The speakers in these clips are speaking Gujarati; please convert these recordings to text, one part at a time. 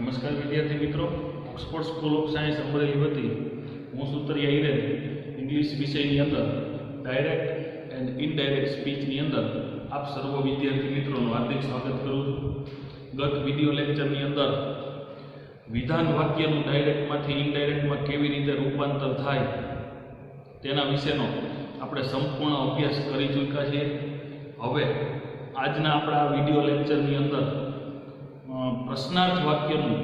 નમસ્કાર વિદ્યાર્થી મિત્રો, Oxford school of science Amreli વતી હું સુતરિયા હિરેન ઇંગ્લિશ વિષયની અંદર ડાયરેક્ટ એન્ડ ઇનડાયરેક્ટ સ્પીચની અંદર આપ સર્વ વિદ્યાર્થી મિત્રોનું હાર્દિક સ્વાગત કરું છું। ગત વિડીયો લેક્ચરની અંદર વિધાન વાક્યનું ડાયરેક્ટમાંથી ઇનડાયરેક્ટમાં કેવી રીતે રૂપાંતર થાય તેના વિશેનો આપણે સંપૂર્ણ અભ્યાસ કરી ચૂક્યા છીએ। હવે આજના આપણા વિડીયો લેક્ચરની અંદર પ્રશ્નાર્થ વાક્યનું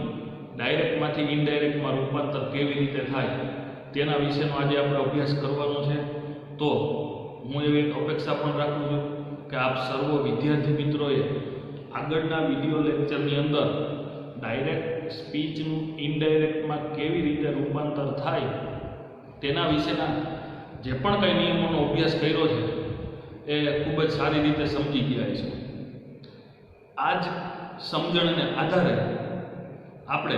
ડાયરેક્ટમાંથી ઇનડાયરેક્ટમાં રૂપાંતર કેવી રીતે થાય તેના વિશેનો આજે આપણે અભ્યાસ કરવાનો છે। તો હું એવી અપેક્ષા પણ રાખું છું કે આપ સર્વ વિદ્યાર્થી મિત્રોએ આગળના વિડીયો લેક્ચરની અંદર ડાયરેક્ટ સ્પીચનું ઇનડાયરેક્ટમાં કેવી રીતે રૂપાંતર થાય તેના વિશેના જે પણ કંઈ નિયમોનો અભ્યાસ કર્યો છે એ ખૂબ જ સારી રીતે સમજી ગયા છે। આ જ સમજણને આધારે આપણે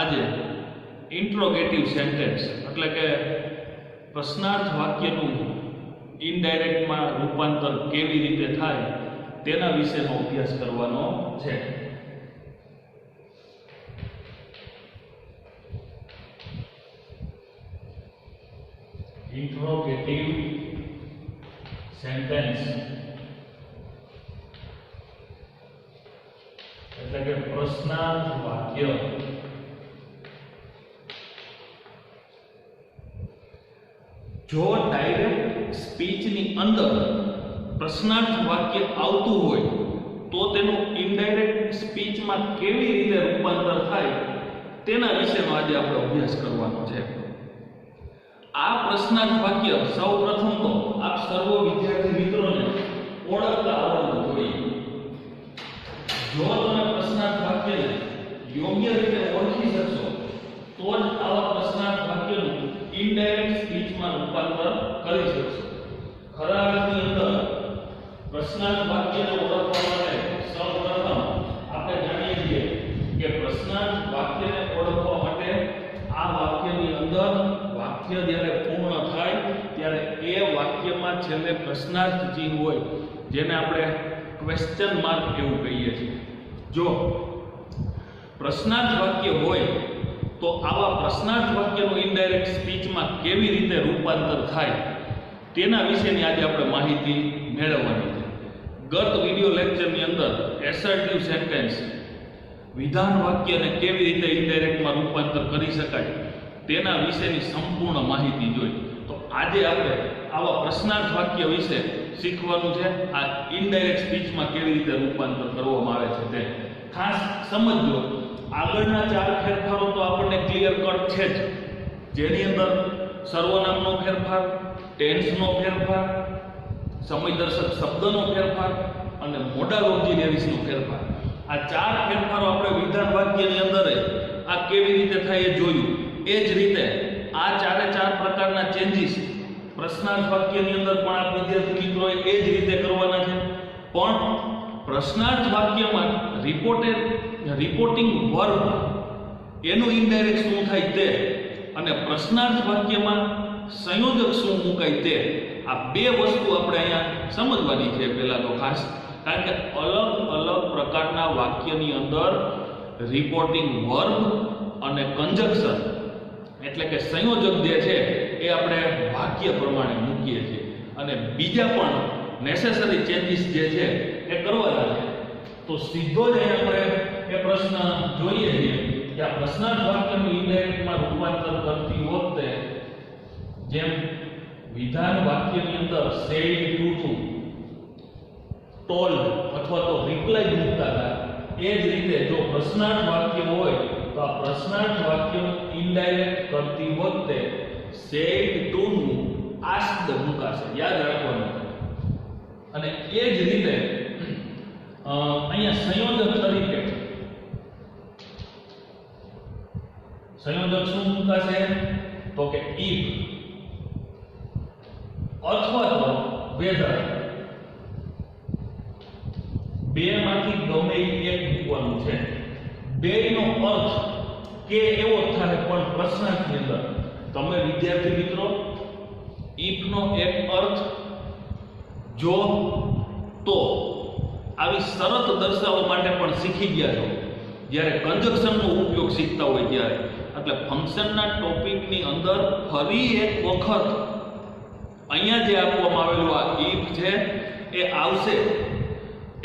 આજે ઇન્ટ્રોગેટિવ સેન્ટેન્સ એટલે કે પ્રશ્નાર્થ વાક્યનું ઇનડાયરેક્ટમાં રૂપાંતર કેવી રીતે થાય તેના વિશેનો અભ્યાસ કરવાનો છે। ઇન્ટ્રોગેટિવ સેન્ટેન્સ એટલે કે પ્રશ્નાર્થ વાક્ય। જો ડાયરેક્ટ સ્પીચની અંદર પ્રશ્નાર્થ વાક્ય આવતું હોય તો તેનું ઇનડાયરેક્ટ સ્પીચમાં કેવી રીતે રૂપાંતર થાય તેના વિશેનો આજે આપણે અભ્યાસ કરવાનો છે। આ પ્રશ્નાર્થ વાક્ય સૌપ્રથમ તો આપ સર્વ વિદ્યાર્થી મિત્રોને ઓળખતા આવડવું જોઈએ। જો તમે પ્રશ્નાર્થ વાક્યને યોગ્ય રીતે ઓળખી શકશો તો જ આવા પ્રશ્નાર્થ વાક્યનું ઇનડાયરેક્ટ સ્પીચમાં રૂપાંતર કરી શકશો। ખરા અર્થની અંદર પ્રશ્નાર્થ વાક્યને ઓળખવા માટે સૌપ્રથમ આપણે જાણીએ છીએ કે પ્રશ્નાર્થ વાક્યને ઓળખવા માટે આ વાક્યની અંદર વાક્ય જ્યારે પૂર્ણ થાય ત્યારે એ વાક્યમાં છેલ્લે પ્રશ્નાર્થ ચિહ્ન હોય જેને આપણે ક્વેશ્ચન માર્ક એવું કહીએ છીએ। જો પ્રશ્નાર્થ વાક્ય હોય તો આવા પ્રશ્નાર્થ વાક્યનું ઇનડાયરેક્ટ સ્પીચમાં કેવી રીતે રૂપાંતર થાય તેના વિશેની આજે આપણે માહિતી મેળવવાની છે। ગત વિડીયો લેક્ચરની અંદર એસર્ટિવ સેન્ટેન્સ વિધાન વાક્યને કેવી રીતે ઇનડાયરેક્ટમાં રૂપાંતર કરી શકાય તેના વિશેની સંપૂર્ણ માહિતી જોઈ। તો આજે આપણે આવા પ્રશ્નાર્થ વાક્ય વિશે શીખવાનું છે। આ ઇનડાયરેક્ટ સ્પીચમાં કેવી રીતે રૂપાંતર કરવામાં આવે છે તે ખાસ સમજો। આગળના ચાર ફેરફારો તો આપણને ક્લિયર કટ છે જ, જેની અંદર સર્વનામનો ફેરફાર, ટેન્સનો ફેરફાર, સમયદર્શક શબ્દનો ફેરફાર અને મોડલ ઓક્ઝિલરીઝનો ફેરફાર। આ ચાર ફેરફારો આપણે વિધાન વાક્યની અંદર આ કેવી રીતે થાય એ જોયું। એ જ રીતે આ ચારે ચાર પ્રકારના ચેન્જીસ પ્રશ્નાર્થ વાક્યની અંદર પણ આપ વિદ્યાર્થી મિત્રોએ એ જ રીતે કરવાના છે। પણ પ્રશ્નાર્થ વાક્યમાં રિપોર્ટિંગ વર્બ એનું ઇનડાયરેક્ટ શું થાય તે અને પ્રશ્નાર્થ વાક્યમાં સંયોજક શું મુકાય તે આ બે વસ્તુ આપણે અહીંયા સમજવાની છે પહેલા તો ખાસ, કારણ કે અલગ અલગ પ્રકારના વાક્યની અંદર રિપોર્ટિંગ વર્બ અને કંજક્શન એટલે કે સંયોજક જે છે એ આપણે વાક્ય પ્રમાણે મૂકીએ છીએ અને બીજા પણ નેસેસરી ચેન્જીસ જે છે એ કરવાના છે। તો સીધો જ આપણે એ પ્રશ્ન જોઈએ છીએ કે આ પ્રશ્નાર્થ વાક્યનું ઇનડાયરેક્ટમાં રૂપાંતર કરતી વખતે જેમ વિધાન વાક્યની અંદર સેડ ટુ ટોલ્ડ અથવા તો રિપ્લાય મૂકતા હતા એ જ રીતે જો પ્રશ્નાર્થ વાક્ય હોય તો આ પ્રશ્નાર્થ વાક્યનું ઇનડાયરેક્ટ કરતી વખતે સેડ ટુ નું આસ્ક્ડ મુકાશે, યાદ રાખવાનું। અને એ જ રીતે અહીંયા સંયોજક તરીકે સંયોજક શું મુકાશે તો કે ઇફ અથવા તો વેધર, બે માંથી ગમે એક મૂકવાનું છે। બેનો અર્થ કે એવો થાય પણ પ્રશ્નાર્થની અંદર તમે વિદ્યાર્થી મિત્રો ઇફ નો એક અર્થ જો તો આવી શરત દર્શાવવા માટે પણ શીખી ગયા છો। જ્યારે કંજક્શનનો ઉપયોગ શીખતા હોય ત્યારે. એટલે ફંક્શનના ટોપિકની અંદર ફરી એક વખત અહીંયા જે આપવામાં આવેલું આ ઇફ છે એ આવશે.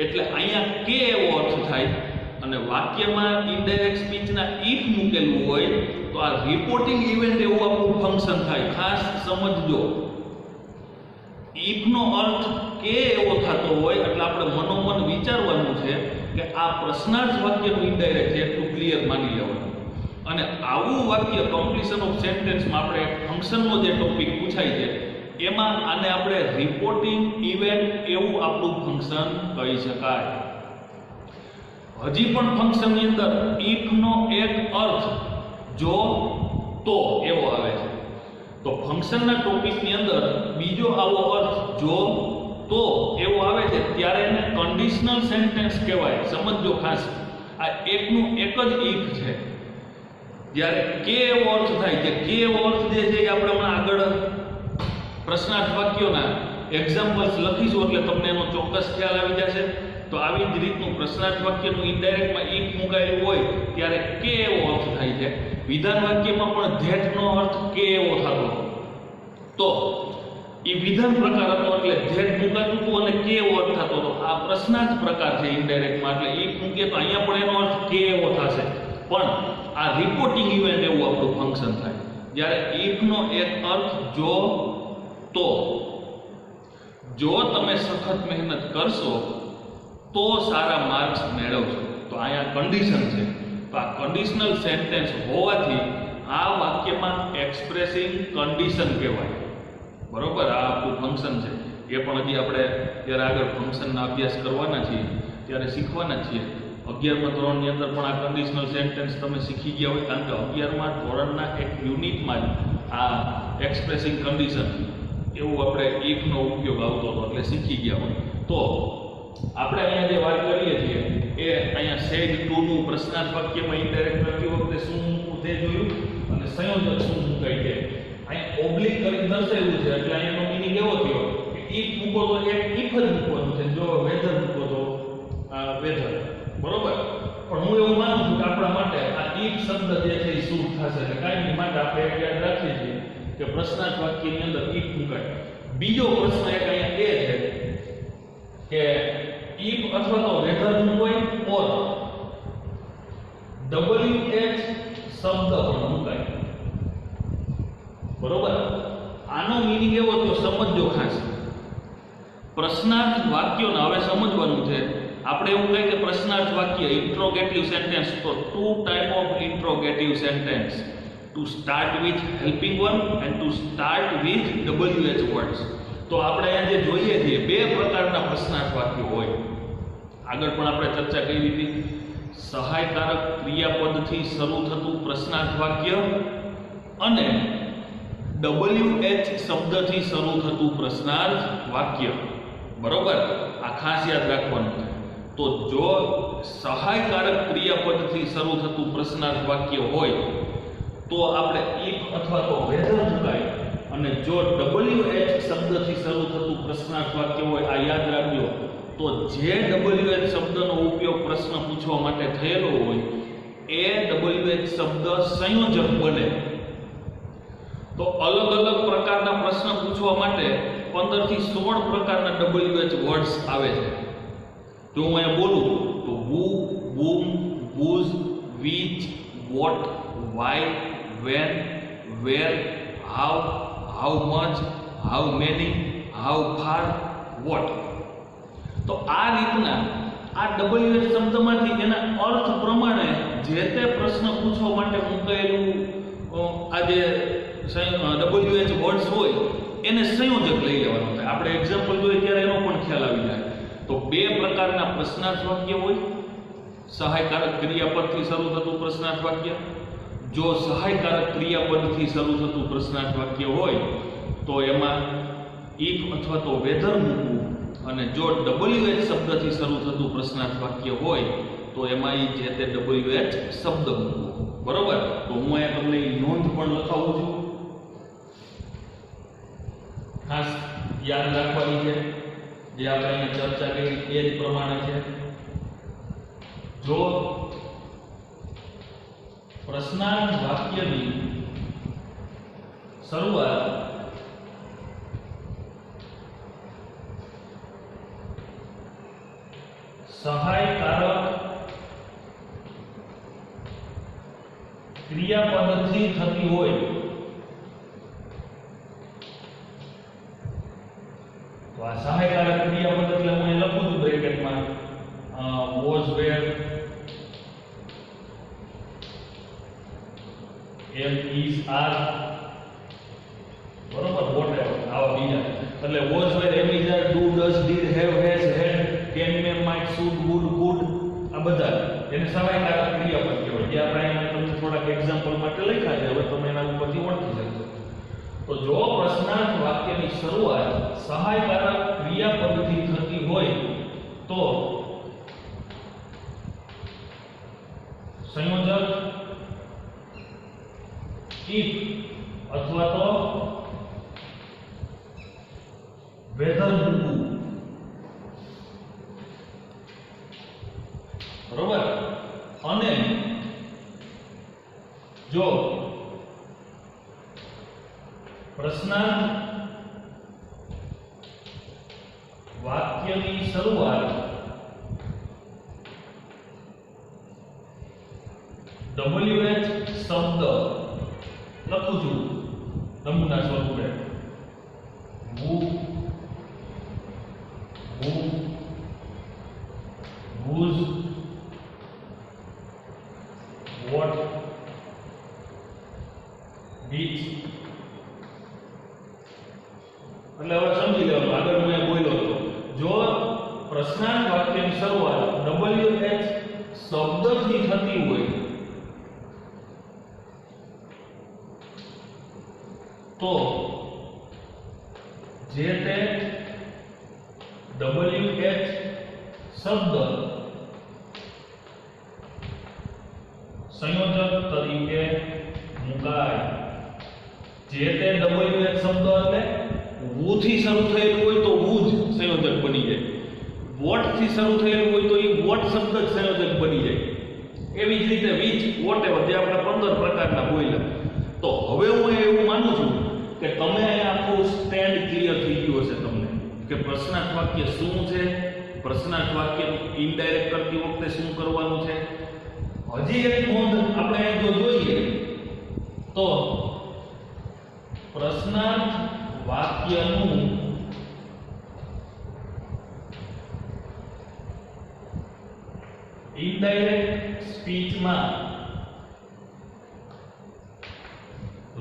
એટલે અહીંયા કે એવો અર્થ થાય અને વાક્યમાં ઇનડાયરેક્ટ સ્પીચના ઇફ મૂકેલું હોય તો આ રિપોર્ટિંગ ઇવેન્ટ એવું આપણું ફંક્શન થાય. ખાસ સમજજો, ઇફનો અર્થ કે એવો થતો હોય એટલે આપણે મનોમન વિચારવાનું છે કે આ પ્રશ્નાર્થ વાક્યનું ઇનડાયરેક્ટ છે એટલું ક્લિયર માની લેવાનું. અને આવું વાક્ય કમ્પ્લીશન ઓફ સેન્ટેન્સમાં આપણે ફંક્શનનો જે ટોપિક પૂછાય છે એમાં આને આપણે રિપોર્ટિંગ ઇવેન્ટ એવું આપણું ફંક્શન કહી શકાય. હજી પણ ફંક્શનની અંદર ઇફનો એક અર્થ જો તો એવો આવે છે. તો ફંક્શનના ટોપિકની અંદર બીજો આવો અર્થ જો તો એવો આવે છે ત્યારે એને કન્ડિશનલ સેન્ટેન્સ કહેવાય. સમજો ખાસ, આ એકનું એક જ ઇફ છે. જ્યારે કે એવો અર્થ થાય છે, કે એવો અર્થ જે છે એ આપણે હમણાં આગળ પ્રશ્નાર્થ વાક્યોના એક્ઝામ્પલ્સ લખીશું એટલે તમને એનો ચોક્કસ ખ્યાલ આવી જશે. તો આવી જ રીતનું પ્રશ્નાર્થ વાક્યનું ઇનડાયરેક્ટમાં ઇફ મુકાયેલું હોય ત્યારે કે એવો અર્થ થાય છે. વિધાન વાક્યમાં પણ ધેટનો અર્થ કે એવો થતો. તો એ વિધાન પ્રકાર હતો એટલે ધેટ મુકાતું હતું અને કે એવો અર્થ થતો હતો. આ પ્રશ્નાર્થ પ્રકાર છે ઇનડાયરેક્ટમાં એટલે ઇફ મૂકીએ તો અહીંયા પણ એનો અર્થ કે એવો થશે. પણ આ રિપોર્ટિંગ ઇવેન્ટ એવું આપણું ફંક્શન થાય જ્યારે ઇફનો એક અર્થ જો તો. જો તમે સખત મહેનત કરશો તો સારા માર્ક્સ મેળવશો. તો અહીંયા કન્ડિશન છે. તો આ કન્ડિશનલ સેન્ટેન્સ હોવાથી આ વાક્યમાં એક્સપ્રેસિંગ કન્ડિશન કહેવાય. બરોબર, આ આપણું ફંક્શન છે. એ પણ હજી આપણે જ્યારે આગળ ફંક્શનના અભ્યાસ કરવાના છીએ ત્યારે શીખવાના છીએ. 11મા ધોરણની અંદર પણ આ કન્ડિશનલ સેન્ટેન્સ તમે શીખી ગયા હોય, કારણ કે 11મા ધોરણના એક યુનિટમાં જ આ એક્સપ્રેસિંગ કન્ડિશન એવું આપણે ઇફનો ઉપયોગ આવતો હતો એટલે શીખી ગયા હોય. તો આપણે અહીંયા જે વાત કરીએ છીએ એ અહીંયા સેજ 2 નું પ્રશ્નાર્થ વાક્યમાં ઇનડાયરેક્ટ લખતી વખતે શું મૂકવું તે જોયું અને સંયોજક શું મુકાય છે. અહીંયા ઓબ્લિક કરીને દર્શાવ્યું છે એટલે અહીંયાનો મીનિંગ એવો થયો કે ઇફ મૂકો તો એક ઇફ જ મૂકવાનું છે, જો વેધર મૂકો તો વેધર. બરોબર, પણ હું એવું માનું છું કે આપણા માટે આ ઇફ શબ્દ જે છે એ શું થશે એટલે કાયમી માટે આપણે યાદ રાખીએ છીએ કે પ્રશ્નાર્થ વાક્યની અંદર ઇફ મુકાય. બીજો પ્રશ્ન એક અહીંયા એ છે કે ઇફ અથવા તો વેધર મૂકવાય ઓર WH શબ્દ પણ મુકાય. બરોબર, આનો મીનિંગ એવો તો સમજજો ખાસ. પ્રશ્નાર્થ વાક્યોને હવે સમજવાનું છે. આપણે એવું કહીએ કે પ્રશ્નાર્થ વાક્ય ઇન્ટ્રોગેટિવ સેન્ટેન્સ, તો 2 type of interrogative sentence, to start with helping verb and to start with WH words. તો આપણે અહીંયા જે જોઈએ છીએ બે પ્રકારના પ્રશ્નાર્થ વાક્યો હોય. આગળ પણ આપણે ચર્ચા કરી હતી. સહાયકારક ક્રિયાપદથી શરૂ થતું પ્રશ્નાર્થ વાક્ય અને WH શબ્દથી શરૂ થતું પ્રશ્નાર્થ વાક્ય. બરોબર, આ ખાસ યાદ રાખવાનું છે. તો જો સહાયકારક ક્રિયાપદથી શરૂ થતું પ્રશ્નાર્થ વાક્ય હોય તો આપણે ઇફ અથવા તો વેધર મુકાય. અને જો WH શબ્દથી શરૂ થતું પ્રશ્નાર્થ વાક્ય હોય, આ યાદ રાખજો, તો જે WH શબ્દનો ઉપયોગ પ્રશ્ન પૂછવા માટે થયેલો હોય એ WH શબ્દ સંયોજક બને. તો અલગ અલગ પ્રકારના પ્રશ્ન પૂછવા માટે 15 થી 16 પ્રકારના WH વર્ડ્સ આવે છે. જો હું અહીંયા બોલું તો who, whom, whose, which, what, why, when, where, how, how much, how many, how far, what. તો આ રીતના આ WH શબ્દમાંથી એના અર્થ પ્રમાણે જે તે પ્રશ્ન પૂછવા માટે મુકાયેલું આ જે WH વર્ડ્સ હોય એને સંયોજક લઈ લેવાનું થાય. આપણે એક્ઝામ્પલ જોઈએ ત્યારે એનો પણ ખ્યાલ આવી જાય. તો બે પ્રકારના પ્રશ્નાર્થ વાક્ય હોય. સહાયકારક ક્રિયાપદથી શરૂ થતું પ્રશ્નાર્થ વાક્ય. જો સહાયકારક ક્રિયાપદથી શરૂ થતું પ્રશ્નાર્થ વાક્ય હોય તો એમાં ઇફ અથવા તો વેધર મૂકવું. અને જો WH શબ્દથી શરૂ થતું પ્રશ્નાર્થ વાક્ય હોય તો એમાં એ જે તે WH શબ્દ મૂકવો. બરોબર, તો હું અહીંયા તમને નોંધ પણ લખાવું છું, ખાસ યાદ રાખવાની છે. જે આપણે અહીંયા ચર્ચા કરી એ જ પ્રમાણે છે. જો પ્રશ્નાર્થ વાક્યની શરૂઆત સહાયકારક ક્રિયાપદથી થતી હોય તો આ સહાયકારક ક્રિયાપદ એટલે હું અહીં લખું છું બ્રેકેટમાં was were am is are બરોબર whatever આવા બીજા એટલે was were am is are do does did have has had can may might should would could આ બધા એને સહાયકારક ક્રિયાપદ કહેવાય. જે આપણે તમને થોડાક એક્ઝામ્પલ માટે લખ્યા છે, હવે તમે એના ઉપરથી ઓળખી શકશો. તો જો પ્રશ્નાર્થ વાક્યની શરૂઆત સહાયકારક ક્રિયાપદથી થતી હોય તો સંયોજક if અથવા તો whether મૂકવું. બરોબર. અને જો પ્રશ્નાર્થ વાક્યની શરૂઆત WH શબ્દ લખું છું નમૂના સ્વરૂપે who whose what which એટલે હવે સમજી લેવાનું. આગળ મેં બોલ્યો હતો જો પ્રશ્નાર્થ વાક્યની શરૂઆત WH શબ્દથી થતી હોય તો જે તે WH શબ્દ સંયોજક તરીકે મુકાય. જે તે WH શબ્દ એટલે who થી શરૂ થયેલું હોય તો who જ સંયોજક બની જાય. what થી શરૂ થયેલું હોય તો એ what શબ્દ જ સંયોજક બની જાય. એવી જ રીતે which whatever જે આપણે 15 પ્રકારના બોલ્યા. તો હવે હું એવું માનું છું કે તમે અહીંયા આખું સ્ટેન્ડ ક્લિયર થઈ ગયું હશે તમને કે પ્રશ્નાર્થ વાક્ય શું છે, પ્રશ્નાર્થ વાક્ય ઇનડાયરેક્ટ કરતી વખતે શું કરવાનું છે. હજી એક નોંધ આપણે જો જોઈએ તો પ્રશ્નાર્થ વાક્યનું ઇનડાયરેક્ટ સ્પીચમાં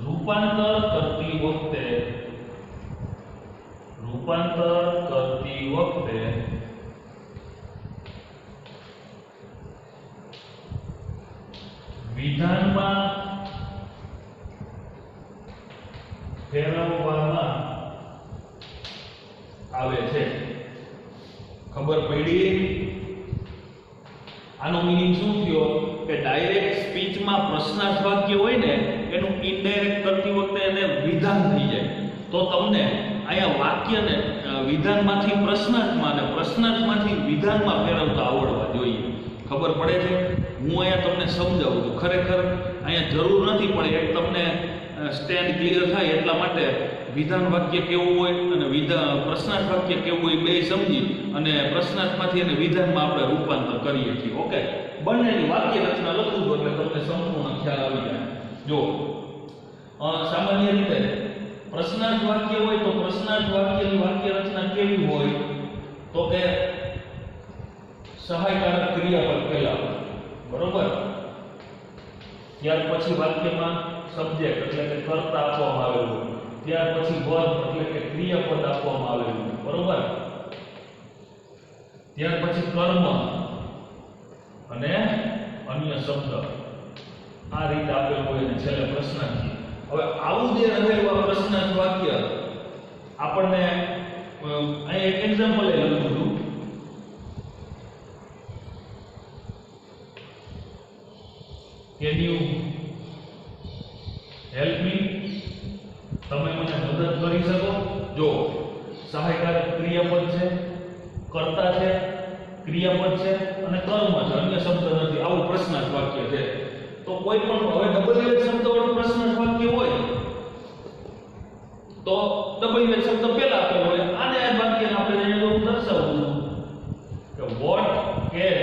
રૂપાંતર કરતી વખતે વિધાનમાં ફેરવવામાં આવે છે. ખબર પડી? આનો મીનિંગ શું થયો કે ડાયરેક્ટ સ્પીચમાં પ્રશ્નાર્થ વાક્ય હોય ને એનું ઇનડાયરેક્ટ કરતી વખતે એને વિધાન થઈ જાય. તો તમને અહીંયા વાક્યને વિધાનમાંથી પ્રશ્નાર્થમાં અને પ્રશ્નાર્થમાંથી વિધાનમાં ફેરવતા આવડવા જોઈએ. ખબર પડે છે? હું અહીંયા તમને સમજાવું છું. ખરેખર અહીંયા જરૂર નથી પણ એક તમને સ્ટેન્ડ ક્લિયર થાય એટલા માટે વિધાન વાક્ય કેવું હોય અને પ્રશ્નાર્થ વાક્ય કેવું હોય બે સમજી અને પ્રશ્નાર્થમાંથી એને વિધાનમાં આપણે રૂપાંતર કરીએ છીએ. ઓકે, બંનેની વાક્ય રચના લખું છું એટલે તમને સંપૂર્ણ ખ્યાલ આવી જાય. જો સામાન્ય રીતે પ્રશ્નાર્થ વાક્ય હોય તો પ્રશ્નાર્થ વાક્યની વાક્ય રચના કેવી હોય તો કે સહાયકારક ક્રિયાપદ પહેલા, બરોબર, ત્યાર પછી વાક્યમાં સબ્જેક્ટ એટલે કે કર્તા આપવામાં આવેલું, ત્યાર પછી વર્બ એટલે કે ક્રિયાપદ આપવામાં આવેલું, બરોબર, ત્યાર પછી કર્મ અને અન્ય શબ્દ આ રીતે આપેલું હોય અને છેલ્લે પ્રશ્નાર્થ. હવે આવું જે રહેલું આ પ્રશ્નાર્થ વાક્ય આપણને અહીં એક એક્ઝામ્પલ લખું છું. Can you help me? તમે મને મદદ કરી શકો? જો સહાયકારક ક્રિયાપદ છે, કર્તા છે, ક્રિયાપદ છે અને કર્મ છે, અન્ય શબ્દ નથી. આવું પ્રશ્નાર્થ વાક્ય છે. તો કોઈ પણ હવે WH શબ્દવાળું પ્રશ્ન વાક્ય હોય તો WH શબ્દ પહેલા આપેલો હોય, આને આ વાક્યને આપણે એને તો દર્શાવવું કે what can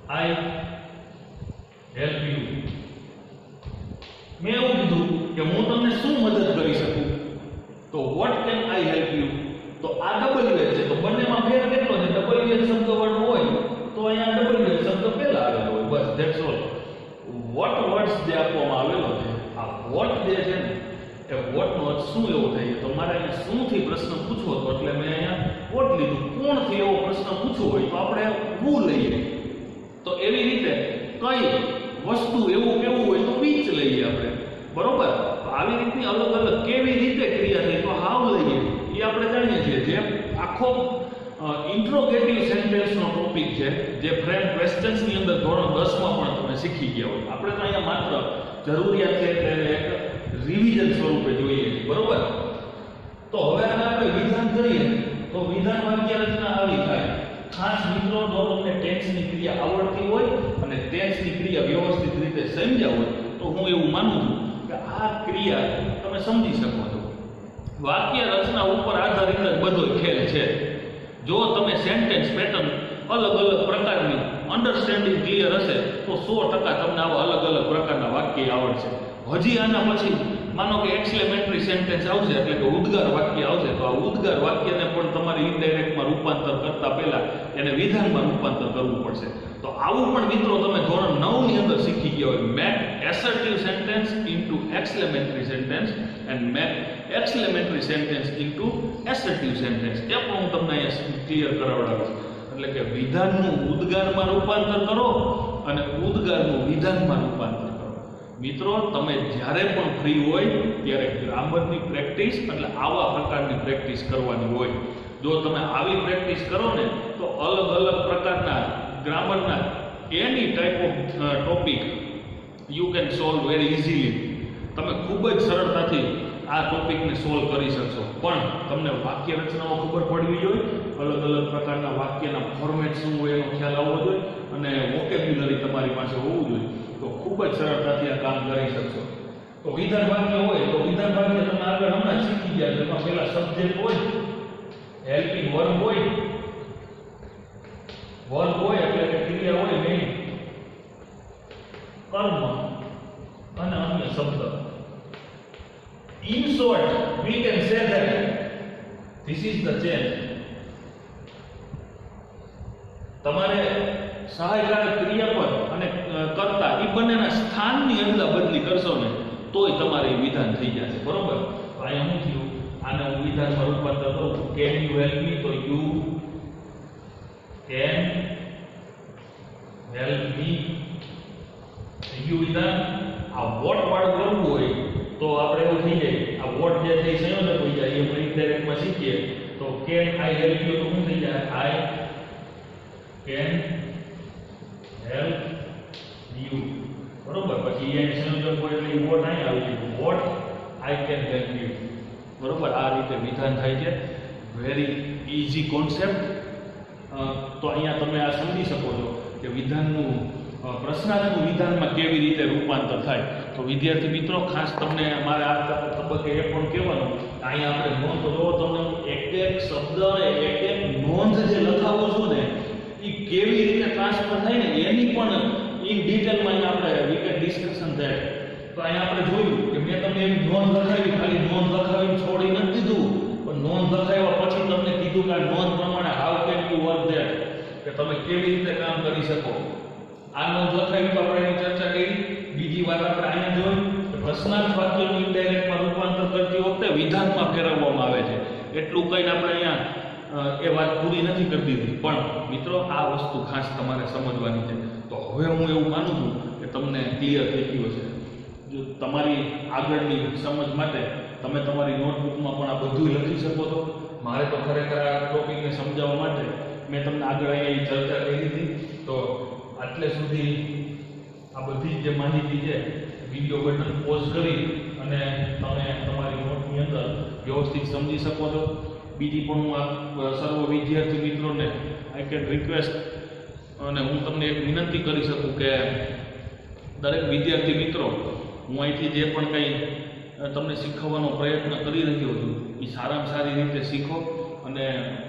I help you. મેં એવું કીધું કે હું તમને શું મદદ કરી શકું, તો what can I help you, તો આ WH છે, તો બંનેમાં ફેર કેટલો છે? WH શબ્દ વાળું હોય તો અહીંયા WH શબ્દ પહેલા આવેલો હોય, બસ ધેટ્સ ઓલ. what words જે આપવામાં આવેલો છે, આ what જે છે ને એ what નો અર્થ શું એવો થાય, તો મારે અહીંયા શું થી પ્રશ્ન પૂછવો હતો એટલે મેં અહીંયા what લીધું. કોણ થી એવો પ્રશ્ન પૂછવો હોય તો આપણે who લઈએ. તો એવી રીતે કઈ વસ્તુ એવું કેવું હોય તો which લઈએ આપણે, બરોબર. તો આવી રીતની અલગ અલગ કેવી રીતે ક્રિયા થાય તો how લઈએ એ આપણે જાણીએ છીએ. જે આખો ઇન્ટ્રોગેટિવ સેન્ટેન્સ નો ટોપિક છે, જે ફ્રેન્ડ ક્વેશ્ચન્સ ની અંદર ધોરણ 10 માં પણ તમે શીખી ગયા હોય. આપણે તો અહીંયા માત્ર જરૂરિયાત છે એટલે એક રિવિઝન સ્વરૂપે જોઈએ, બરોબર. તો હવે આને આપણે વિધાન કરીએ તો વિધાન વાક્ય રચના આવી થાય. ખાસ મિત્રો જો તમને ટેન્સની ક્રિયા આવડતી હોય અને ટેન્સની ક્રિયા વ્યવસ્થિત રીતે સમજ્યા હોય તો હું એવું માનું છું કે આ ક્રિયા તમે સમજી શકો છો. વાક્ય રચના ઉપર આધારિત જ બધો ખેલ છે. જો તમે સેન્ટેન્સ પેટર્ન અલગ અલગ પ્રકારની અન્ડરસ્ટેન્ડિંગ ક્લિયર હશે તો 100% તમને આવા અલગ અલગ પ્રકારના વાક્ય આવડશે. હજી આના પછી માનો કે એક્સક્લેમેટરી સેન્ટેન્સ આવશે એટલે કે ઉદ્ગાર વાક્ય આવશે, તો આ ઉદ્ગાર વાક્યને પણ તમારે ઇનડાયરેક્ટમાં રૂપાંતર કરતા પહેલા એને વિધાનમાં રૂપાંતર કરવું પડશે. તો આવું પણ મિત્રો તમે ધોરણ 9 ની અંદર શીખી ગયા હોય. Make assertive sentence into exclamatory sentence and make exclamatory sentence into assertive sentence, એ પણ હું તમને અહીંયા ક્લિયર કરાવડાવીશ. એટલે કે વિધાનનું ઉદ્ગારમાં રૂપાંતર કરો અને ઉદ્ગારનું વિધાનમાં રૂપાંતર કરો. મિત્રો તમે જ્યારે પણ ફ્રી હોય ત્યારે ગ્રામરની પ્રેક્ટિસ એટલે આવા પ્રકારની પ્રેક્ટિસ કરવાની હોય. જો તમે આવી પ્રેક્ટિસ કરો ને તો અલગ અલગ પ્રકારના ગ્રામરના any type of topic you can solve very easily. તમે ખૂબ જ સરળતાથી આ ટોપિકને સોલ્વ કરી શકશો. પણ તમને વાક્ય રચનાઓ ખબર પડવી જોઈએ, અલગ અલગ પ્રકારના વાક્યના ફોર્મેટ શું હોય એનો ખ્યાલ આવવો જોઈએ અને વોકેબ્યુલરી તમારી પાસે હોવું જોઈએ. તો ખૂબ જ સરળતાથી આ કામ કરી શકશો. તો વિધાન વાક્ય હોય તો વિધાન વાક્ય તમે આગળ હમણાં શીખી ગયા. જેમાં પહેલા સબ્જેક્ટ હોય, હેલ્પિંગ વર્બ હોય, વર્બ હોય એટલે કે ક્રિયા હોય મેઇન, કર્મ અને અન્ય શબ્દ. In short, we can say that this is the change. તમારે સહાયકારક ક્રિયાપદ અને કર્તા એ બંનેના સ્થાનની અદલા બદલી કરશો ને તોય તમારે વિધાન થઈ જશે, બરોબર. તો અહીંયા શું થયું, આને હું વિધાનમાં રૂપાંતર કરું. કેન યુ હેલ્પ મી, તો you can help me. You વિધાન. આ વોટ વાળું કરવું હોય તો આપણે એવું થઈ જાય, આ વોટ જે થઈ સંયોજક થઈ જાય એ ઇનડાયરેક્ટમાં શીખીએ તો કેન આઈ હેલ્પ યુ તો શું થઈ જાય, આઈ કેન હેલ્પ યુ, બરોબર. પછી એની સંયોજક હોય એટલે વોટ અહીં આવી જાય, what I can help you, બરોબર. આ રીતે વિધાન થાય છે. Very easy concept. તો અહીંયા તમે આ સમજી શકો છો કે વિધાનનું પ્રશ્નાર્થનું વિધાનમાં કેવી રીતે રૂપાંતર થાય. તો વિદ્યાર્થી મિત્રો ખાસ તમને મારે આ તબક્કે એ પણ કહેવાનું, અહીંયા આપણે નોંધ લો, તમને એક એક શબ્દ એક એક નોંધ જે લખાવું છું ને એ કેવી રીતે ટ્રાન્સફર થાય ને એની પણ ઇન ડિટેલમાં આપણે વિકેટ ડિસ્કશન થાય. તો અહીંયા આપણે જોયું કે મેં તમને એવી નોંધ લખાવી, ખાલી નોંધ લખાવીને છોડી નથી દીધું, પણ નોંધ લખાવ્યા પછી તમને કીધું કે આ નોંધ પ્રમાણે how can you work that, કે તમે કેવી રીતે કામ કરી શકો. આ નોંધ લખાવી તો આપણે એની ચર્ચા કરી. બીજી વાત આપણે અહીંયા જોઈ કે પ્રશ્નાર્થ વાક્યનું ઇનડાયરેક્ટમાં રૂપાંતર કરતી વખતે વિધાનમાં ફેરવવામાં આવે છે. એટલું કહીને આપણે અહીંયા એ વાત પૂરી નથી કરી દીધી, પણ મિત્રો આ વસ્તુ ખાસ તમારે સમજવાની છે. તો હવે હું એવું માનું છું કે તમને ક્લિયર થઈ ગયું છે. જો તમારી આગળની સમજ માટે તમે તમારી નોટબુકમાં પણ આ બધું લખી શકો છો. મારે તો ખરેખર આ ટોપિકને સમજાવવા માટે મેં તમને આગળ અહીંયા ચર્ચા કરી હતી. તો આટલે સુધી આ બધી જે માહિતી છે વિડીયો બટન પોઝ કરી અને તમે તમારી નોટની અંદર વ્યવસ્થિત સમજી શકો છો. બીજી પણ હું આ સર્વ વિદ્યાર્થી મિત્રોને આઈ કેન રિક્વેસ્ટ અને હું તમને એક વિનંતી કરી શકું કે દરેક વિદ્યાર્થી મિત્રો, હું અહીંથી જે પણ કંઈ તમને શીખવવાનો પ્રયત્ન કરી રહ્યો છું એ સારામાં સારી રીતે શીખો. અને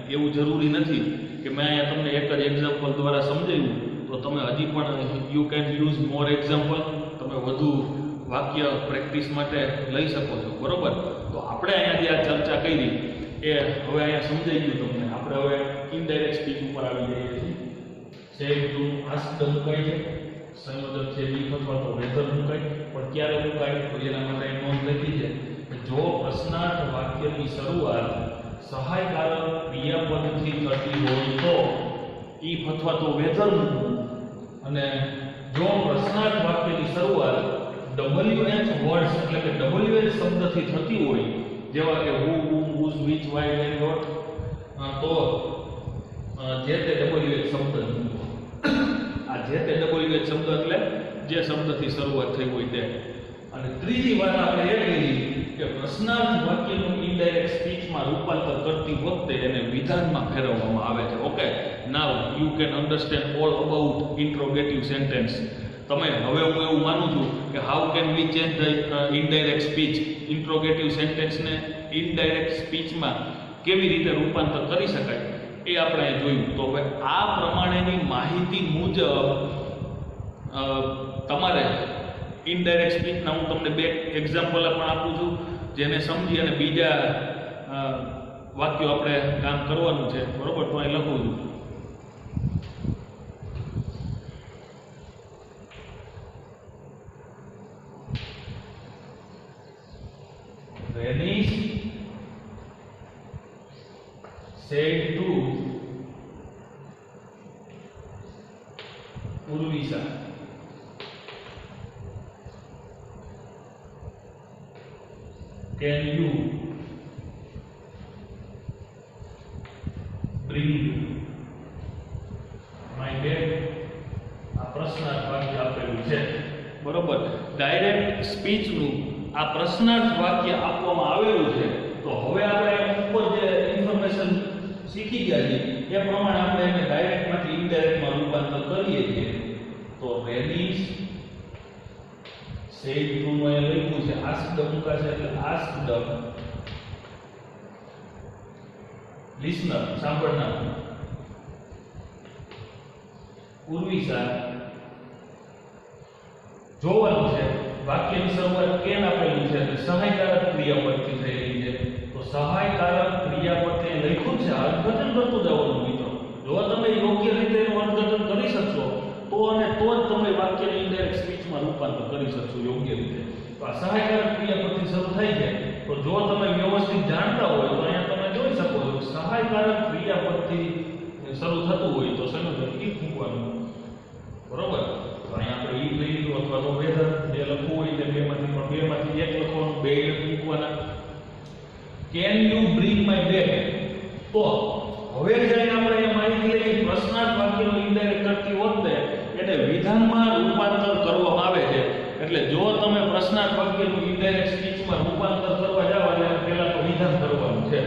એવું જરૂરી નથી કે મેં અહીંયા તમને એક જ એક્ઝામ્પલ દ્વારા સમજાવ્યું તો તમે હજી પણ you can use more example, તમે વધુ વાક્ય પ્રેક્ટિસ માટે લઈ શકો છો. બરોબર? તો આપણે અહીંયા જે આ ચર્ચા કરી એ હવે અહીંયા સમજાઈ ગયું તમને. આપણે હવે ઇનડાયરેક્ટ સ્પીચ ઉપર આવી જઈએ છીએ. સેડ ટુ આસ્ક મુકાય છે, સંયોજક છે બીફ અથવા તો વેધર મુકાય, પણ ક્યારે મુકાય તો એના માટે નોંધ લખી છે કે જો પ્રશ્નાર્થ વાક્યની શરૂઆત સહાયકારક ક્રિયાપદથી થતી હોય તો ઇફ અથવા તો વેધર મૂકવું. અને જો પ્રશ્નાર્થ વાક્યની શરૂઆત WH વર્ડ્સ એટલે કે WH શબ્દથી થતી હોય, જેવા કે હુ, whom, whose, which, why, when, what, તો જે તે WH શબ્દ, આ જે તે WH શબ્દ એટલે જે શબ્દથી શરૂઆત થઈ હોય તે. અને ત્રીજી વાત આપણે એ કરી કે પ્રશ્નાર્થ વાક્યનું ઇનડાયરેક્ટ સ્પીચમાં રૂપાંતર કરતી વખતે એને વિધાનમાં ફેરવવામાં આવે છે. Okay, now you can understand all about interrogative sentence. તમે હવે હું એવું માનું છું કે how can we change the indirect speech, interrogative સેન્ટેન્સને ઇનડાયરેક્ટ સ્પીચમાં કેવી રીતે રૂપાંતર કરી શકાય એ આપણે જોયું. તો હવે આ પ્રમાણેની માહિતી મુજબ તમારે ઇનડાયરેક્ટ સ્પીચના હું તમને બે એક્ઝામ્પલ પણ આપું છું, જેને સમજી અને બીજા વાક્યો આપણે કામ કરવાનું છે. બરોબર? તો અહીં લખું છું Renish said to Urvisa, can you bring my bag? આ પ્રશ્નાર્થ વાક્ય આપેલું છે. બરોબર? ડાયરેક્ટ સ્પીચનું આ પ્રશ્નાર્થ વાક્ય આપવામાં આવેલું છે. તો હવે આપણે ઉપર જે ઇન્ફોર્મેશન શીખી ગયા છે એ પ્રમાણે આપણે એને ડાયરેક્ટમાંથી ઇનડાયરેક્ટમાં રૂપાંતર કરીએ છીએ. તો રેનિશ સેડ ટુ નો એ લખ્યું છે, આસ્ક મુકાશે એટલે આસ્ક લિસનર સાંભળનાર, ઉર્વિશા જોવાનું છે. વાક્યની શરૂઆત કેન આપેલું છે એટલે સહાયકારક ક્રિયાપદથી થયેલી છે. તો સહાયકારક ક્રિયાપદને લખ્યું છે, અર્થઘટન કરતું જવાનું મિત્રો. જો તમે યોગ્ય રીતે એનું અર્થઘટન કરી શકશો તો અને તો જ તમે વાક્યની ઇનડાયરેક્ટ સ્પીચમાં રૂપાંતર કરી શકશો યોગ્ય રીતે. તો આ સહાયકારક ક્રિયાપદથી શરૂ થાય છે. તો જો તમે વ્યવસ્થિત જાણતા હોય તો અહીંયા તમે જોઈ શકો છો સહાયકારક ક્રિયાપદથી શરૂ થતું હોય તો સંયોજક ઇફ મૂકવાનું. બરોબર? તો અહીંયા આપણે ઇફ લઈ લીધું અથવા તો વેધર જે લખવું હોય તે બેમાંથી એક લખવાનું, બે મૂકવાના. Can you bring my bag? તો હવે જ્યારે આપણે એ માહિતી લઈએ પ્રશ્નાર્થ વાક્યનું ઇનડાયરેક્ટ કરતી વખતે એને વિધાનમાં રૂપાંતર કરવામાં આવે છે. એટલે જો તમે પ્રશ્નાર્થ વાક્યનું ઇનડાયરેક્ટ સ્પીચમાં રૂપાંતર કરવા જાવ એટલે પહેલા તો વિધાન કરવાનું છે.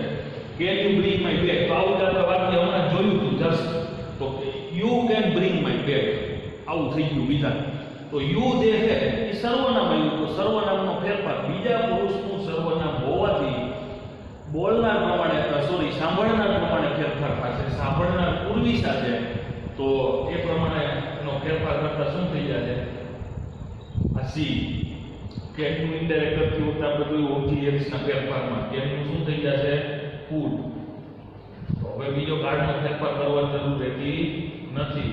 Can you bring my bag? તો આવું આપણે વાક્ય હમણાં જોયું હતું જસ્ટ. તો you can bring my bag, આવું થઈ ગયું વિધાન. તો યુ જે છે એ સર્વનામ આવ્યું. તો સર્વનામનો ફેરફાર બીજા પુરુષનું સર્વનામ હોવાથી બોલનાર પ્રમાણે સાંભળનાર પ્રમાણે ફેરફાર થશે. સાંભળનાર ઉર્વિશા છે તો એ પ્રમાણે એનો ફેરફાર કરતા શું થઈ જશે? આ સી કેનનું ઇનડાયરેક્ટ કરતી વખતે આપણે જોયું ઓબ્જેક્ટ્સના ફેરફારમાં કેનનું શું થઈ જશે? ફૂડ. તો હવે બીજો કાર્ડનો ફેરફાર કરવાની જરૂર રહેતી નથી.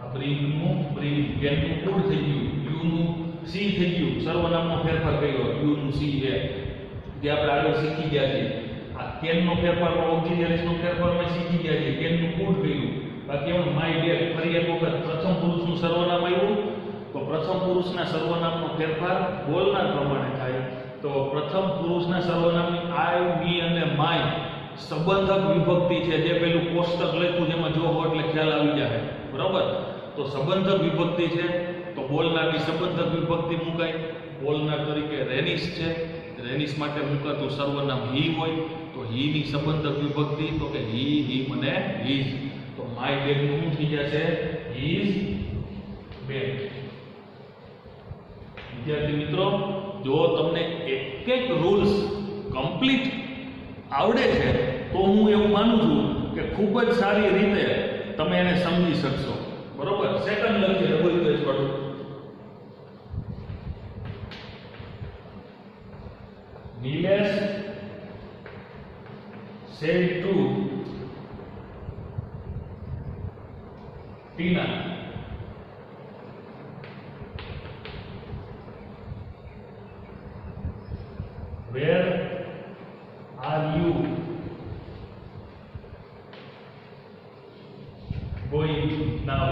આ બ્રિંગનું બ્રિંગ, કેનનું ફૂડ થઈ ગયું, યુનું સી થઈ ગયું, સર્વનામનો ફેરફાર કર્યો યુનું સી છે જે આપણે આગળ શીખી ગયા છે. આ કેનનો ફેરફારમાં ઓક્સિલરીસનો ફેરફારમાં શીખી ગયા છે. કેનનું ફૂડ કર્યું. બાકી એમાં માય બેગ ફરી એક વખત પ્રથમ પુરુષનું સર્વનામ આવ્યું તો પ્રથમ પુરુષના સર્વનામનો ફેરફાર બોલનાર પ્રમાણે થાય. તો પ્રથમ પુરુષના સર્વનામની આઈ, મી અને માય સંબંધક વિભક્તિ છે. જે પેલું કોષ્ટક લખ્યું જેમાં જો હો એટલે ખ્યાલ આવી જાય. બરાબર? તો સંબંધક વિભક્તિ છે તો બોલનારની સંબંધક વિભક્તિ મુકાય. બોલનાર તરીકે રેનિશ છે, રેનિશ માટે મુકાતું સર્વનામ હી હોય તો હી ની સંબંધક વિભક્તિ તો કે હી, હિમ અને હિઝ. તો માય બેગ નું શું થઈ જશે? His bag. વિદ્યાર્થી મિત્રો, જો તમને એક એક રૂલ્સ કમ્પ્લીટ આવડે છે તો હું એવું માનું છું કે ખૂબ જ સારી રીતે તમે એને સમજી શકશો. બરોબર. સેકન્ડ લખીએ WH વાળું. Nilesh said to Tina, where are you going now?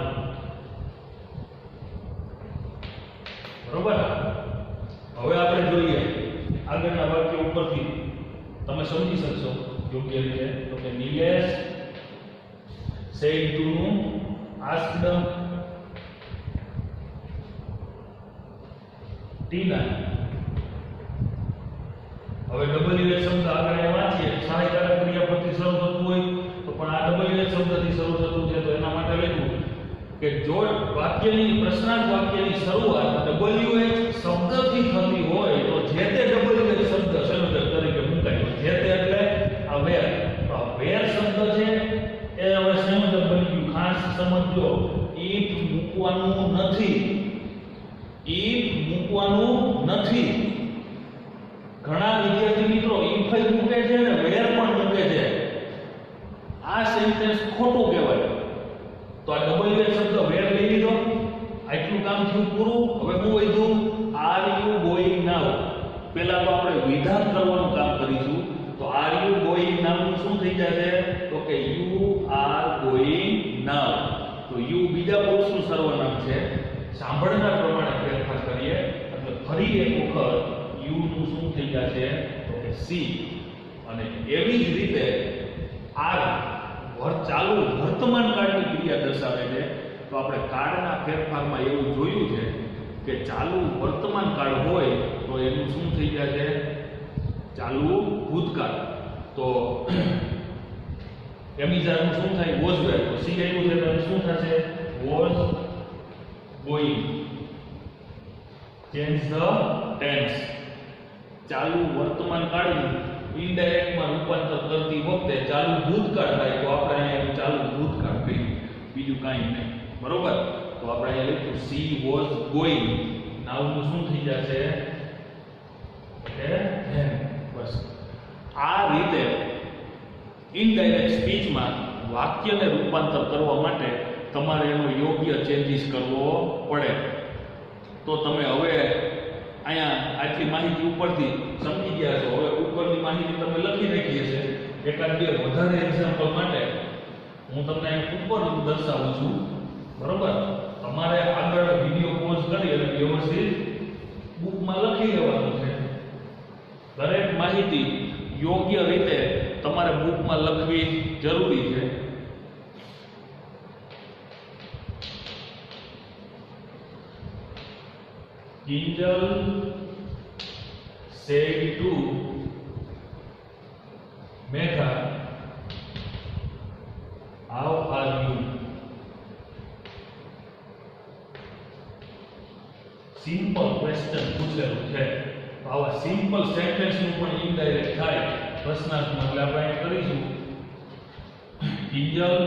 બરોબર. હવે આપણે જોઈએ આગળના વાક્ય ઉપરથી તમે સમજી શકશો યોગ્ય રીતે. તો કે Nilesh said to asked Tina. હવે WH શબ્દ આગળ અહીંયા વાંચીએ. સહાયકારક ક્રિયાપદથી શરૂ થતું હોય તો પણ આ WH શબ્દથી શરૂ થતું છે તો એના માટે લખ્યું કે જો વાક્યની પ્રશ્નાર્થ વાક્યની શરૂઆત WH શબ્દથી થતી હોય તો જે તે WH શબ્દ સંયોજક તરીકે મુકાય. જે તે એટલે આ વેર. તો આ વેર શબ્દ છે એ હવે સંયોજક બની ગયું. ખાસ સમજો, if મૂકવાનું નથી. if મૂકવાનું નથી. ઘણા વિદ્યાર્થી મિત્રો if જ મૂકે છે ને વેર પણ મૂકે છે. આ સેન્ટેન્સ ખોટું કહેવાય. તો આ WH શબ્દ વેર લઈ લીધો. આટલું કામ થયું પૂરું. હવે હું વધ્યું આર યુ ગોઈંગ નાઉ. પહેલા તો આપણે વિધાન કરવાનું કામ કરીશું. તો આર યુ ગોઈંગ નાઉ શું થઈ જશે? તો કે યુ આર ગોઈંગ નાઉ. તો યુ બીજા પુરુષનું સર્વનામ છે. સાંભળનાર પ્રમાણે ફેરફાર કરીએ એટલે ફરી એક વખત યુ નું શું થઈ જશે? તો કે સી. અને એવી જ રીતે આર ચાલુ વર્તમાન કાળની ક્રિયા દર્શાવે છે. તો આપણે કાળના ફેરફારમાં એવું જોયું છે કે ચાલુ વર્તમાન કાળ હોય તો એનું શું થઈ જાય છે? ચાલુ ભૂતકાળ. તો એમિઝારનું શું થાય? Was were. તો સી આવ્યું છે તો શું થશે? Was going. Change the tense. ચાલુ વર્તમાન કાળનું ઇનડાયરેક્ટ માં રૂપાંતર કરતી વખતે ચાલુ ભૂતકાળ થાય તો આપણે અહીંયા ચાલુ ભૂતકાળ કહ્યું, બીજું કાંઈ નહીં. બરોબર. તો આપણે અહીંયા લખ્યું સી વોઝ ગોઈંગ. નાઉ નું શું થઈ જશે? કે બસ. આ રીતે ઇનડાયરેક્ટ સ્પીચમાં વાક્યને રૂપાંતર કરવા માટે તમારે એનો યોગ્ય ચેન્જીસ કરવો પડે. તો તમે હવે અહીંયા આટલી માહિતી ઉપરથી સમજી ગયા છો. હવે ઉપરની માહિતી તમે લખી રાખી છે. એકાદ બે વધારે એક્ઝામ્પલ માટે હું તમને ઉપર દર્શાવું છું. બરોબર. તમારે આગળ વિડિયો પોઝ કરી અને વ્યવસ્થિત બુકમાં લખી લેવાનું છે. દરેક માહિતી યોગ્ય રીતે તમારે બુકમાં લખવી જરૂરી છે. Kinjal said to Megha, how are you? Simple question પૂછેલું છે. આવા સિમ્પલ સેન્ટેન્સ નું પણ ઇનડાયરેક્ટ થાય પ્રશ્નાર્થમાં. એટલે આપણે કરીશું કિંજલ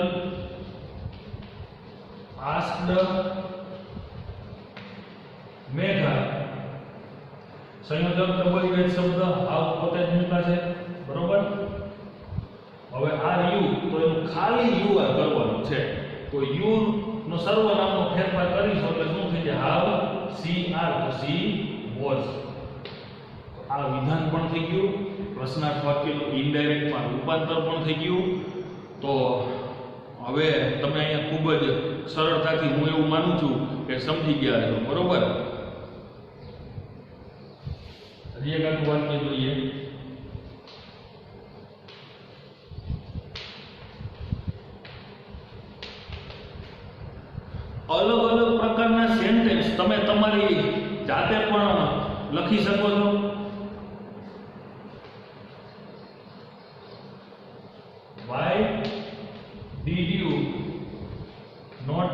asked મેઘા. સંયોજક WH શબ્દ આવ પોતે જ મૂકાશે. બરોબર. હવે આર યુ તો એનું ખાલી યુ આર કરવાનું છે. તો યુ નો સર્વનામનો ફેરફાર કરીશું એટલે શું થઈ જાય? હાવ સી આર. તો સી વોઝ. આ વિધાન પણ થઈ ગયું. પ્રશ્નાર્થ વાક્યનું ઇનડાયરેક્ટમાં રૂપાંતર પણ થઈ ગયું. તો હવે તમે અહીંયા ખૂબ જ સરળતાથી હું એવું માનું છું કે સમજી ગયા છો. બરોબર. હજી એક આખું વાક્ય જોઈએ. અલગ અલગ પ્રકારના સેન્ટેન્સ તમે તમારી જાતે પણ લખી શકો છો. Why did you not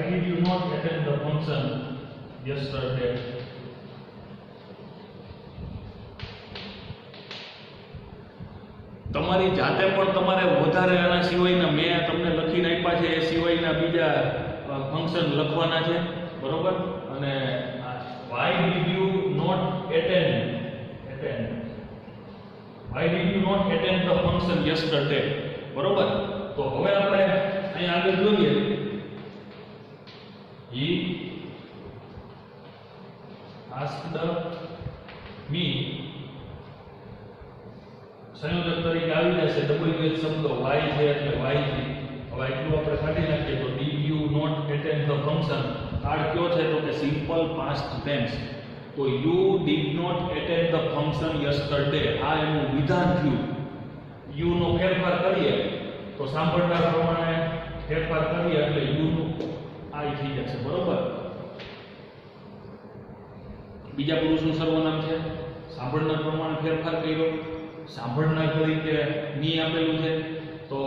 did you not attend the function yesterday? તમારી જાતે પણ તમારે વધારે આના સિવાયના મેં તમને લખીને આપ્યા છે એ સિવાયના બીજા ફંક્શન લખવાના છે, બરોબર? અને why did you not attend the function yesterday, બરોબર? તો હવે આપણે અહીં આગળ જોઈએ. he asked me, સંયોજક તરીકે આવી જશે WH શબ્દ y છે એટલે y થી. હવે એટલું આપણે કાઢી નાખીએ તો did you not attend the function કાળ કયો છે તો કે સિમ્પલ પાસ્ટ ટેન્સ. તો you did not attend the function yesterday આ એનું વિધાન થયું. you નો ફેરફાર કરીએ તો સાંભળનાર પ્રમાણે ફેરફાર કરીએ એટલે you નું I થઈ જશે, બરોબર? બીજા પુરુષનું સર્વનામ છે, સાંભળનાર પ્રમાણે ફેરફાર કર્યો, સાંભળનાર તરીકે ની આપેલું છે તો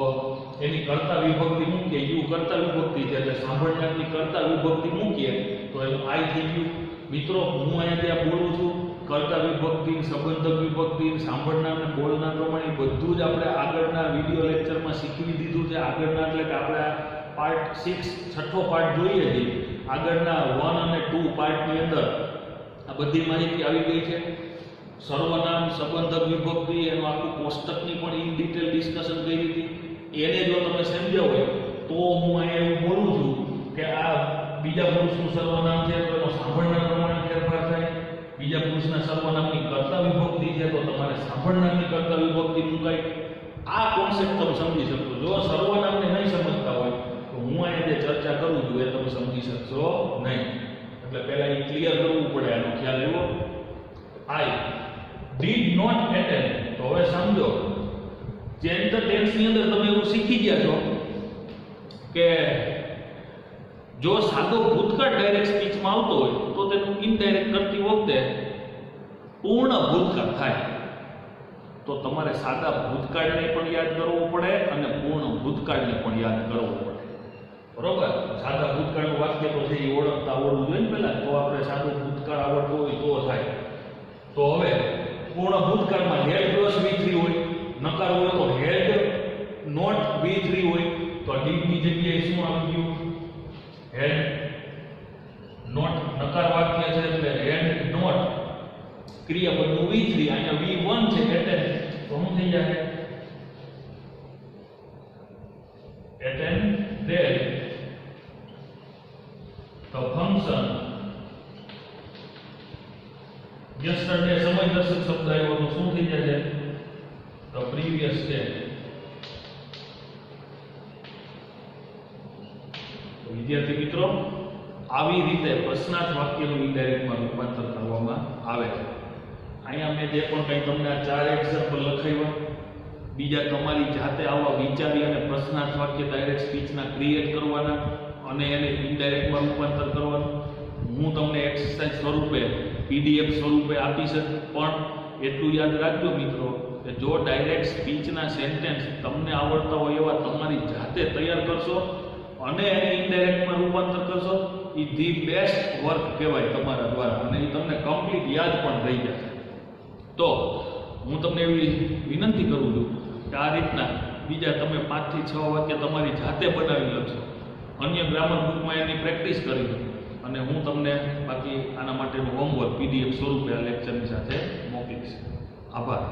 એની કર્તા વિભક્તિ મૂકીએ. યુ કર્તા વિભક્તિ છે એટલે સાંભળનારની કર્તા વિભક્તિ મૂકીએ તો એનું આઈ થઈ ગયું. મિત્રો, હું અહીંયા ત્યાં બોલું છું, કર્તા વિભક્તિ, સંબંધક વિભક્તિ, સાંભળનારને બોલનાર પ્રમાણે બધું જ આપણે આગળના વિડિયો લેક્ચરમાં શીખવી દીધું છે. આગળના એટલે કે આપણે પાર્ટ 6 છઠ્ઠો પાર્ટ જોઈએ છીએ. આગળના 1 અને 2 પાર્ટની અંદર આ બધી માહિતી આવી ગઈ છે. સર્વનામ, સંબંધક વિભક્તિ, એનું આખું કોષ્ટકની પણ ઇન ડિટેલ ડિસ્કશન કરી હતી. એને જો તમે સમજ્યા હોય તો હું અહીંયા એવું બોલું છું કે આ બીજા પુરુષનું સર્વનામ છે તો એનો સાંભળનાર પ્રમાણે ફેરફાર થાય. બીજા પુરુષના સર્વનામની કર્તા વિભક્તિ છે તો તમારે સાંભળનારની કર્તા વિભક્તિ મુકાય. આ કોન્સેપ્ટ તમે સમજી શકશો. જો સર્વનામને નહીં સમજતા હોય તો હું અહીંયા જે ચર્ચા કરું છું એ તમે સમજી શકશો નહીં. એટલે પહેલા એ ક્લિયર કરવું પડે, આનો ખ્યાલ આવ્યો. I did not attend. તો હવે સમજો, ચેન્જ ધ ટેન્સ ની અંદર તમે એવું શીખી ગયા છો કે જો સાદો ભૂતકાળ ડાયરેક્ટ સ્પીચમાં આવતો હોય તો તેનું ઇનડાયરેક્ટ કરતી વખતે પૂર્ણ ભૂતકાળ થાય. તો તમારે સાદા ભૂતકાળને પણ યાદ કરવો પડે અને પૂર્ણ ભૂતકાળને પણ યાદ કરવો પડે, બરોબર? સાદા ભૂતકાળનું વાક્ય તો છે એ ઓળખતા આવડવું જોઈએ ને પહેલા, તો આપણે સાદું ભૂતકાળ આવડતું હોય તો થાય. તો હવે પૂર્ણ ભૂતકાળમાં હેડ પ્લસ V3 હોય, નકાર હોય તો હેડ નોટ V3 હોય. તો ડીડ ની જગ્યાએ શું આવી ગયું? Had not. નકાર વાક્ય છે એટલે હેડ નોટ ક્રિયાપદનું V3, અહીંયા V1 છે એટેન્ડ, તો શું થઈ જાય? attended the function yesterday. સમય દર્શક શબ્દ આવ્યો તો શું થઈ જશે? the previous day. તો વિદ્યાર્થી મિત્રો, આવી રીતે પ્રશ્નાર્થ વાક્યનું ઇનડાયરેક્ટમાં રૂપાંતર કરવામાં આવે છે. અહીંયા મેં જે પણ કંઈ તમને આ 4 એક્ઝામ્પલ લખાવ્યા, બીજા તમારી જાતે આવા વિચારી અને પ્રશ્નાર્થ વાક્ય ડાયરેક્ટ સ્પીચના ક્રિએટ કરવાના અને એને ઇનડાયરેક્ટમાં રૂપાંતર કરવાનું. હું તમને એક્સરસાઇઝ સ્વરૂપે PDF સ્વરૂપે આપીશ, પણ એટલું યાદ રાખજો મિત્રો કે જો ડાયરેક્ટ સ્પીચના સેન્ટેન્સ તમને આવડતા હોય એવા તમારી જાતે તૈયાર કરશો અને એને ઇનડાયરેક્ટમાં રૂપાંતર કરશો, એ ધી બેસ્ટ વર્ક કહેવાય તમારા દ્વારા, અને એ તમને કમ્પ્લીટ યાદ પણ રહી જશે. તો હું તમને એવી વિનંતી કરું છું કે આ રીતના બીજા તમે 5 થી 6 વાક્ય તમારી જાતે બનાવી લખશો, અન્ય ગ્રામર બુકમાં એની પ્રેક્ટિસ કરી લો, અને હું તમને બાકી આના માટેનું હોમવર્ક PDF સ્વરૂપે આ લેક્ચરની સાથે મોકલીશ. આભાર.